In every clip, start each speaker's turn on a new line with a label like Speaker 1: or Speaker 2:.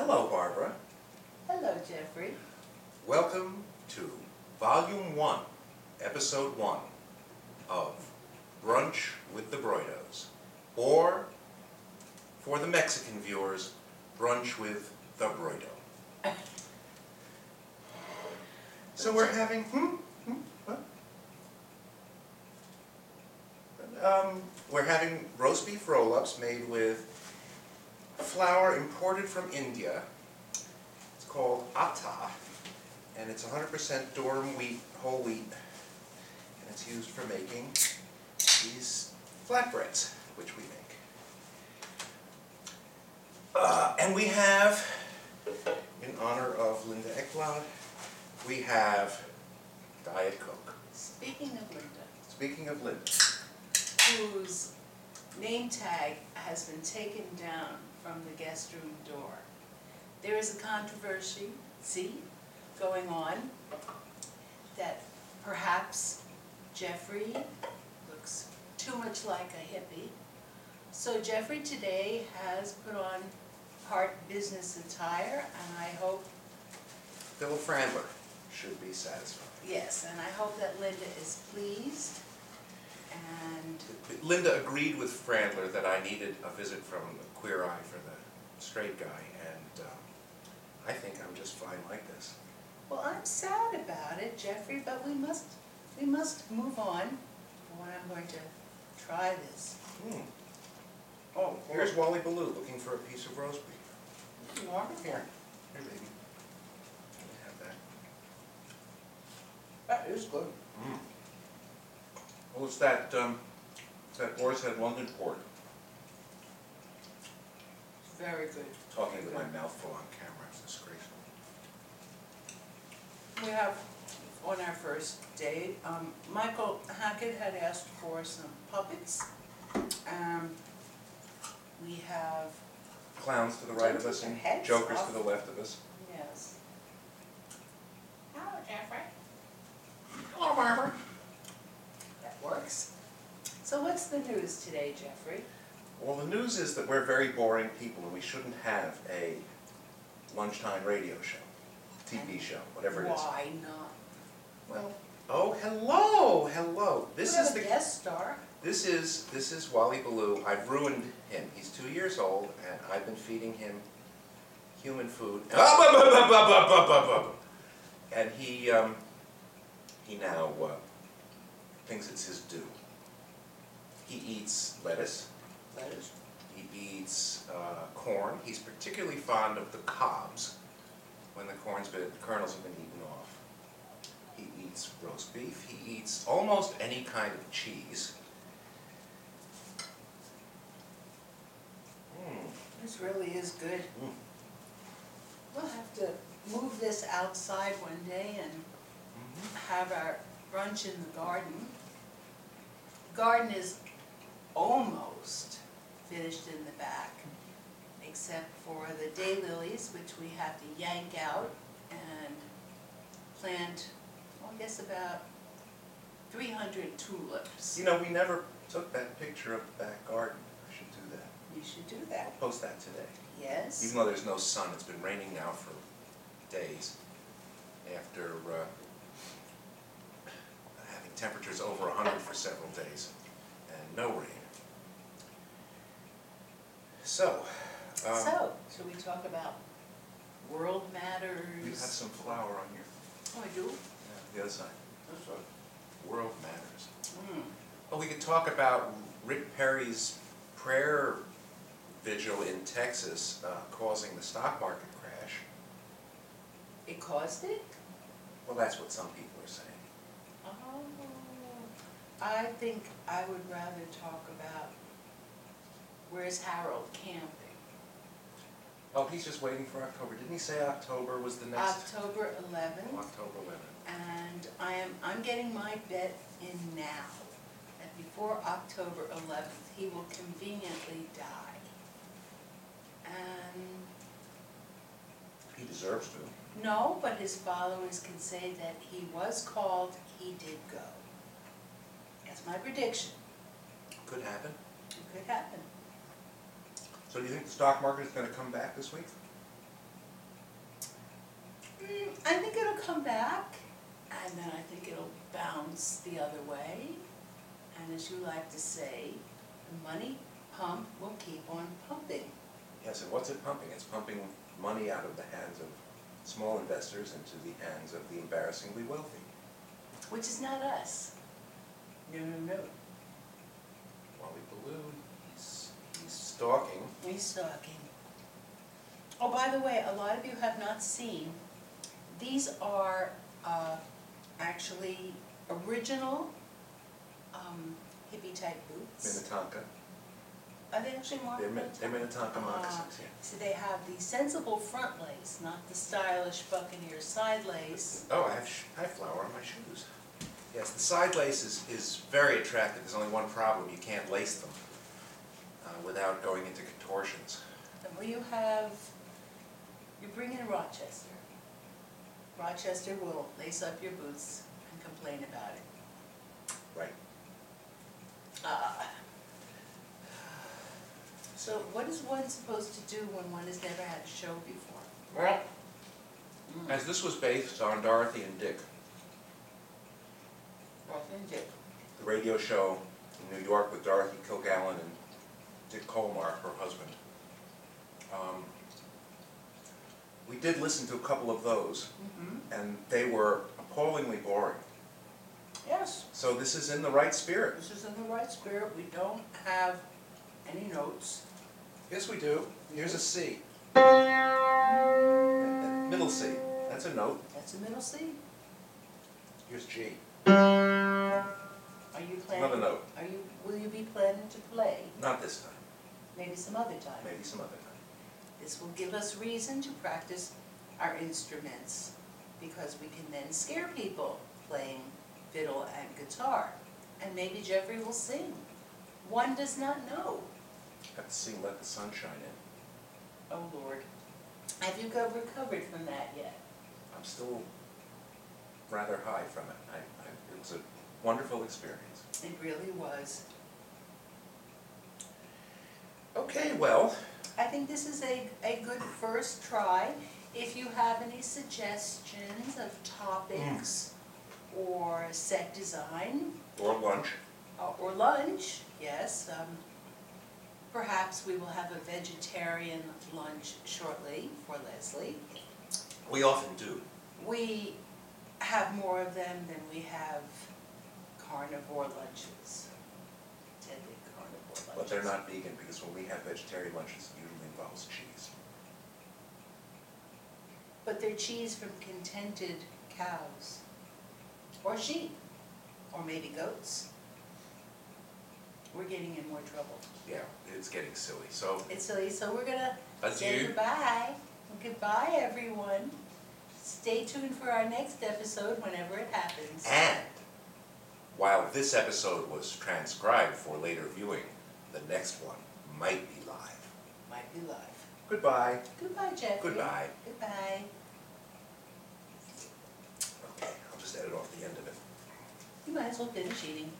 Speaker 1: Hello, Barbara.
Speaker 2: Hello, Jeffrey.
Speaker 1: Welcome to Volume 1, Episode 1 of Brunch with the Broidos, or, for the Mexican viewers, Brunch with the Broido. So we're having, what? We're having roast beef roll-ups made with flour imported from India. It's called atta, and it's 100% durum wheat, whole wheat, and it's used for making these flatbreads, which we make. And we have, in honor of Linda Eklund, we have Diet Coke.
Speaker 2: Speaking of Linda,
Speaker 1: Speaking of Linda,
Speaker 2: whose name tag has been taken down from the guest room door, there is a controversy going on that perhaps Jeffrey looks too much like a hippie. So Jeffrey today has put on part business attire, and I hope,
Speaker 1: Phil Frandler should be satisfied.
Speaker 2: yes, and I hope that Linda is pleased. And
Speaker 1: Linda agreed with Frandler that I needed a visit from the Queer Eye for the straight guy, and I think I'm just fine like this.
Speaker 2: well, I'm sad about it, Jeffrey, but we must move on when I'm going to try this.
Speaker 1: Oh, here's Wally Ballou looking for a piece of roast beef.
Speaker 2: Wonderful.
Speaker 1: Here, baby. Let me have that.
Speaker 2: That is good.
Speaker 1: Well, it's that Boar's Head London pork.
Speaker 2: Very good.
Speaker 1: Talking with my mouth full on camera, it's disgraceful.
Speaker 2: We have, on our first date, Michael Hackett had asked for some puppets. We have,
Speaker 1: Clowns to the right of us and
Speaker 2: Heads
Speaker 1: jokers
Speaker 2: off.
Speaker 1: to the left of us.
Speaker 2: yes. Hello, Jeffrey.
Speaker 1: Hello, Barbara.
Speaker 2: That works. So what's the news today, Jeffrey?
Speaker 1: Well, the news is that we're very boring people and we shouldn't have a lunchtime radio show, TV show, whatever it is.
Speaker 2: Why not?
Speaker 1: Well, oh, hello. This
Speaker 2: We
Speaker 1: is
Speaker 2: have a
Speaker 1: the
Speaker 2: guest star.
Speaker 1: This is Wally Ballou. I've ruined him. He's 2 years old, and I've been feeding him human food. And he now thinks it's his due. He eats lettuce. He eats corn. He's particularly fond of the cobs when the kernels have been eaten off. He eats roast beef. He eats almost any kind of cheese.
Speaker 2: This really is good. We'll have to move this outside one day and have our brunch in the garden. The garden is almost finished in the back, except for the daylilies, which we have to yank out and plant, well, I guess about 300 tulips.
Speaker 1: You know, we never took that picture of the back garden. I should do that.
Speaker 2: You should do that.
Speaker 1: I'll post that today.
Speaker 2: Yes.
Speaker 1: Even though there's no sun, it's been raining now for days. After having temperatures over 100 for several days and no rain. So,
Speaker 2: should we talk about world matters?
Speaker 1: you have some flour on your,
Speaker 2: Oh, I do?
Speaker 1: the other side.
Speaker 2: That's right.
Speaker 1: World matters. Oh, we could talk about Rick Perry's prayer vigil in Texas causing the stock market crash.
Speaker 2: It caused it?
Speaker 1: Well, that's what some people are saying.
Speaker 2: Oh. I think I would rather talk about where's Harold camping.
Speaker 1: Oh, he's just waiting for October. Didn't he say October was the next?
Speaker 2: October 11th.
Speaker 1: October 11th.
Speaker 2: And I'm getting my bet in now that before October 11th he will conveniently die. And
Speaker 1: He deserves to.
Speaker 2: no, but his followers can say that he was called, he did go. That's my prediction.
Speaker 1: Could happen.
Speaker 2: It could happen.
Speaker 1: So do you think the stock market is going to come back this week?
Speaker 2: I think it'll come back, and then I think it'll bounce the other way. And as you like to say, the money pump will keep on pumping.
Speaker 1: Yes, and what's it pumping? It's pumping money out of the hands of small investors into the hands of the embarrassingly wealthy.
Speaker 2: Which is not us. No, no, no.
Speaker 1: Wally Balloon, he's stalking.
Speaker 2: He's talking. Oh, by the way, a lot of you have not seen, these are actually original hippie-type boots.
Speaker 1: Minnetonka.
Speaker 2: Are they actually more?
Speaker 1: They're Minnetonka moccasins, yeah.
Speaker 2: So they have the sensible front lace, not the stylish Buccaneer side lace.
Speaker 1: Oh, I have flour on my shoes. Yes, the side lace is very attractive. There's only one problem. You can't lace them without going into contortions.
Speaker 2: And what you bring in Rochester. Rochester will lace up your boots and complain about it.
Speaker 1: Right.
Speaker 2: So what is one supposed to do when one has never had a show before?
Speaker 1: Well, as this was based on Dorothy and Dick,
Speaker 2: Authentic.
Speaker 1: the radio show in New York with Dorothy Kilgallen and Dick Colmar, her husband. We did listen to a couple of those, and they were appallingly boring.
Speaker 2: Yes,
Speaker 1: So this is in the right spirit.
Speaker 2: this is in the right spirit. We don't have any notes.
Speaker 1: Yes, we do. Here's a C. Middle C. That's a note.
Speaker 2: That's a middle C.
Speaker 1: Here's G.
Speaker 2: Are you planning?
Speaker 1: Another note.
Speaker 2: Will you be planning to play?
Speaker 1: Not this time.
Speaker 2: Maybe some other time.
Speaker 1: Maybe some other time.
Speaker 2: This will give us reason to practice our instruments, because we can then scare people playing fiddle and guitar. And maybe Jeffrey will sing. One does not know.
Speaker 1: Have to sing Let the Sun Shine In.
Speaker 2: Oh, Lord. Have you recovered from that yet?
Speaker 1: I'm still rather high from it. It was a wonderful experience.
Speaker 2: It really was.
Speaker 1: Okay, well,
Speaker 2: I think this is a good first try. If you have any suggestions of topics or set design,
Speaker 1: or lunch.
Speaker 2: or lunch, yes, perhaps we will have a vegetarian lunch shortly for Leslie.
Speaker 1: We often do.
Speaker 2: We have more of them than we have carnivore lunches. Intended carnivore lunches.
Speaker 1: But they're not vegan, because when we have vegetarian lunches, it usually involves cheese.
Speaker 2: But they're cheese from contented cows, or sheep, or maybe goats. We're getting in more trouble.
Speaker 1: Yeah, it's getting silly. So,
Speaker 2: It's silly, so we're gonna say
Speaker 1: adieu.
Speaker 2: goodbye. Goodbye, everyone. Stay tuned for our next episode whenever it happens.
Speaker 1: And while this episode was transcribed for later viewing, the next one might be live.
Speaker 2: Might be live.
Speaker 1: Goodbye.
Speaker 2: Goodbye, Jeffrey.
Speaker 1: Goodbye.
Speaker 2: Goodbye.
Speaker 1: Okay, I'll just edit off the end of it.
Speaker 2: You might as well finish eating.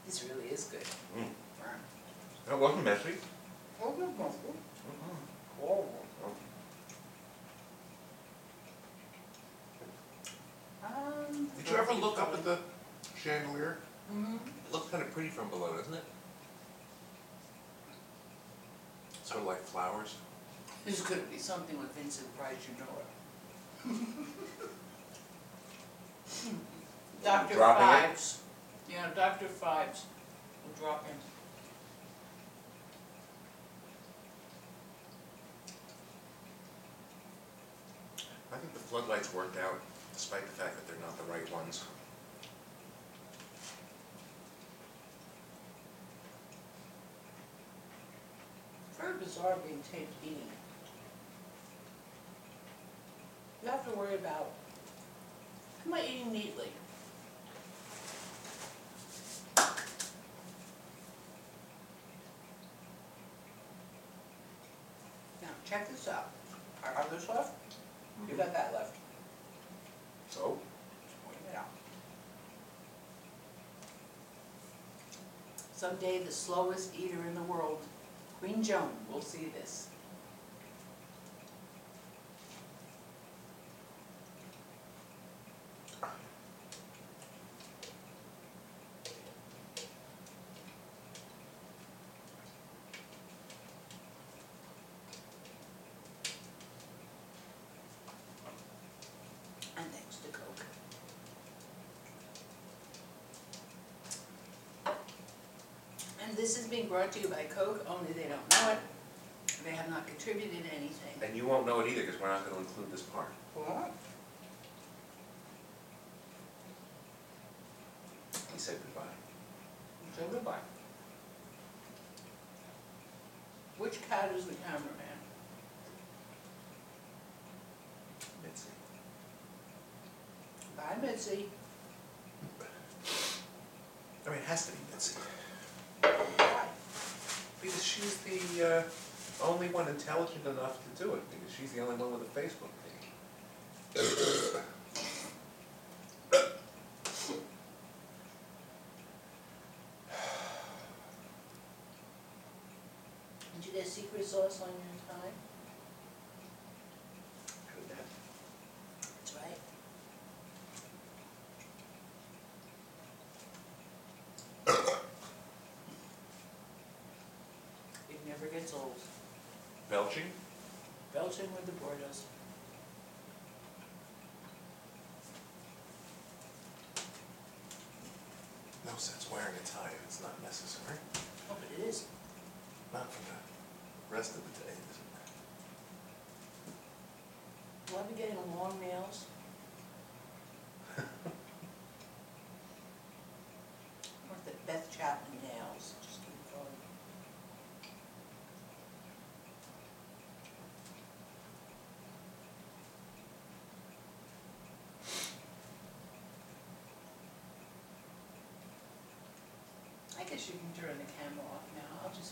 Speaker 2: This really is good.
Speaker 1: That wasn't messy.
Speaker 2: Oh, good, good.
Speaker 1: Did you ever look up at the chandelier?
Speaker 2: Mm-hmm.
Speaker 1: It looks kind of pretty from below, doesn't it? Sort of like flowers.
Speaker 2: There's gonna be something with Vincent Price, you know it. Dr.
Speaker 1: Dropping it?
Speaker 2: Fives. Yeah, Dr. Fives will drop in.
Speaker 1: I think the floodlights worked out, despite the fact that they're not the right ones.
Speaker 2: Very bizarre being taped eating. You have to worry about, am I eating neatly? Now, check this out. Are others left? You got that left.
Speaker 1: So,
Speaker 2: Just pointing it out. Someday the slowest eater in the world, Queen Joan, will see this. And thanks to Coke. And this is being brought to you by Coke, only they don't know it. They have not contributed anything.
Speaker 1: And you won't know it either, because we're not gonna include this part.
Speaker 2: What?
Speaker 1: He said goodbye.
Speaker 2: So goodbye. Which cat is the cameraman?
Speaker 1: Mitzi.
Speaker 2: Bye, Mitzi.
Speaker 1: I mean, it has to be Mitzi.
Speaker 2: Bye.
Speaker 1: Because she's the only one intelligent enough to do it, because she's the only one with a Facebook page.
Speaker 2: Did you get secret sauce on your tie?
Speaker 1: Could have.
Speaker 2: That's right. It never gets old.
Speaker 1: Belching?
Speaker 2: Belching with the Bordeaux.
Speaker 1: No sense wearing a tie if it's not necessary.
Speaker 2: Oh, but it is.
Speaker 1: Not for the rest of the day, is it?
Speaker 2: Will I be getting long nails? Or the Beth Chapman nails, just keep going. I guess you can turn the camera off now, I'll just